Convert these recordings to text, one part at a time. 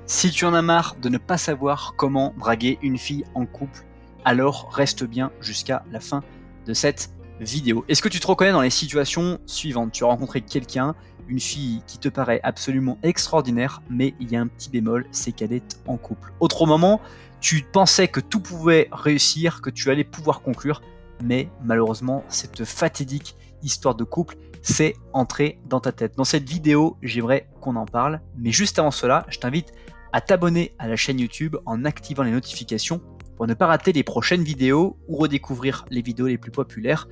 Si tu en as marre de ne pas savoir comment draguer une fille en couple, alors reste bien jusqu'à la fin de cette vidéo. Est-ce que tu te reconnais dans les situations suivantes? Tu as rencontré quelqu'un, une fille qui te paraît absolument extraordinaire, mais il y a un petit bémol, c'est qu'elle est en couple. Autre moment, tu pensais que tout pouvait réussir, que tu allais pouvoir conclure, mais malheureusement, cette fatidique histoire de couple s'est entrée dans ta tête. Dans cette vidéo, j'aimerais qu'on en parle, mais juste avant cela, je t'invite à t'abonner à la chaîne YouTube en activant les notifications pour ne pas rater les prochaines vidéos ou redécouvrir les vidéos les plus populaires.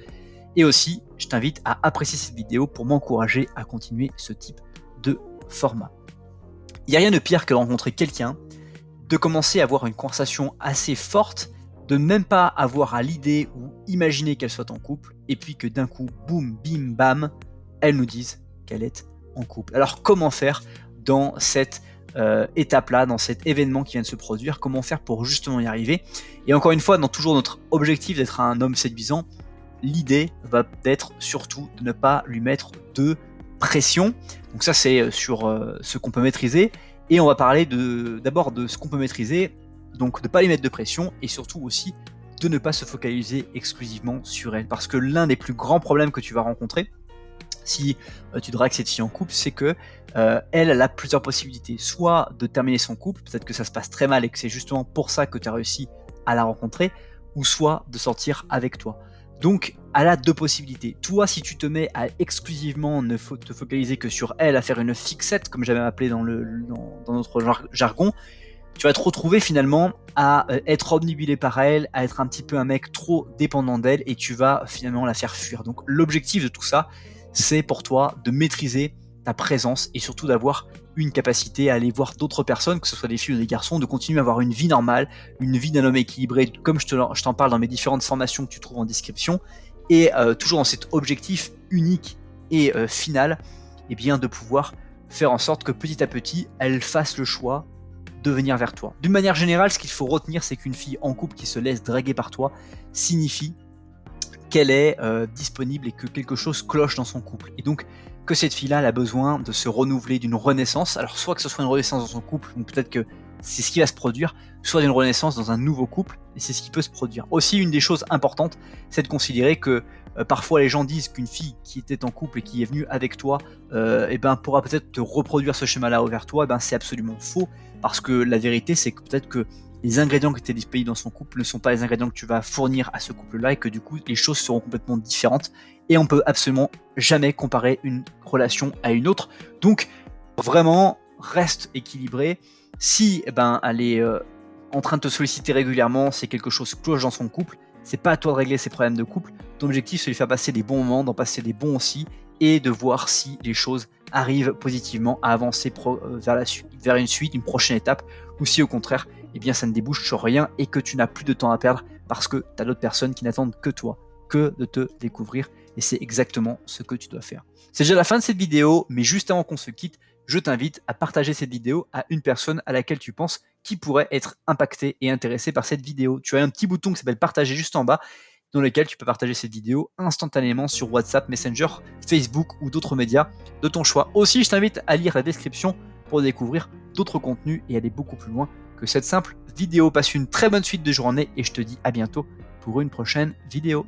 Et aussi, je t'invite à apprécier cette vidéo pour m'encourager à continuer ce type de format. Il n'y a rien de pire que de rencontrer quelqu'un, de commencer à avoir une conversation assez forte, de ne même pas avoir à l'idée ou imaginer qu'elle soit en couple, et puis que d'un coup, boum, bim, bam, elle nous dise qu'elle est en couple. Alors comment faire dans cette étape-là, dans cet événement qui vient de se produire, comment faire pour justement y arriver? Et encore une fois, dans toujours notre objectif d'être un homme séduisant, l'idée va être surtout de ne pas lui mettre de pression. Donc ça, c'est sur ce qu'on peut maîtriser. Et on va parler d'abord de ce qu'on peut maîtriser, donc de ne pas lui mettre de pression, et surtout aussi de ne pas se focaliser exclusivement sur elle. Parce que l'un des plus grands problèmes que tu vas rencontrer, si tu dragues cette fille en couple, c'est que elle a plusieurs possibilités. Soit de terminer son couple, peut-être que ça se passe très mal et que c'est justement pour ça que tu as réussi à la rencontrer, ou soit de sortir avec toi. Donc, elle a deux possibilités. Toi, si tu te mets à exclusivement ne te focaliser que sur elle, à faire une fixette, comme j'avais appelé dans notre jargon, tu vas te retrouver finalement à être obnubilé par elle, à être un petit peu un mec trop dépendant d'elle, et tu vas finalement la faire fuir. Donc l'objectif de tout ça, c'est pour toi de maîtriser ta présence et surtout d'avoir une capacité à aller voir d'autres personnes, que ce soit des filles ou des garçons, de continuer à avoir une vie normale, une vie d'un homme équilibré, comme je t'en parle dans mes différentes formations que tu trouves en description, et toujours dans cet objectif unique et final, et bien de pouvoir faire en sorte que petit à petit, elle fasse le choix de venir vers toi. D'une manière générale, ce qu'il faut retenir, c'est qu'une fille en couple qui se laisse draguer par toi signifie qu'elle est disponible et que quelque chose cloche dans son couple. Et donc que cette fille-là elle a besoin de se renouveler, d'une renaissance. Alors soit que ce soit une renaissance dans son couple, donc peut-être que c'est ce qui va se produire, soit d'une renaissance dans un nouveau couple, et c'est ce qui peut se produire. Aussi, une des choses importantes, c'est de considérer que parfois les gens disent qu'une fille qui était en couple et qui est venue avec toi, pourra peut-être te reproduire ce schéma-là vers toi. C'est absolument faux, parce que la vérité, c'est que peut-être que les ingrédients qui étaient disponibles dans son couple ne sont pas les ingrédients que tu vas fournir à ce couple-là, et que du coup, les choses seront complètement différentes, et on peut absolument jamais comparer une relation à une autre. Donc, vraiment, reste équilibré. Si elle est en train de te solliciter régulièrement, c'est quelque chose qui cloche dans son couple, c'est pas à toi de régler ses problèmes de couple. Ton objectif, c'est de lui faire passer des bons moments, d'en passer des bons aussi, et de voir si les choses arrivent positivement à avancer vers une suite, une prochaine étape, ou si au contraire, ça ne débouche sur rien et que tu n'as plus de temps à perdre parce que tu as d'autres personnes qui n'attendent que toi, que de te découvrir, et c'est exactement ce que tu dois faire. C'est déjà la fin de cette vidéo, mais juste avant qu'on se quitte, je t'invite à partager cette vidéo à une personne à laquelle tu penses qui pourrait être impactée et intéressée par cette vidéo. Tu as un petit bouton qui s'appelle partager juste en bas, dans lequel tu peux partager cette vidéo instantanément sur WhatsApp, Messenger, Facebook ou d'autres médias de ton choix. Aussi, je t'invite à lire la description pour découvrir d'autres contenus et aller beaucoup plus loin que cette simple vidéo. Passe une très bonne suite de journée et je te dis à bientôt pour une prochaine vidéo.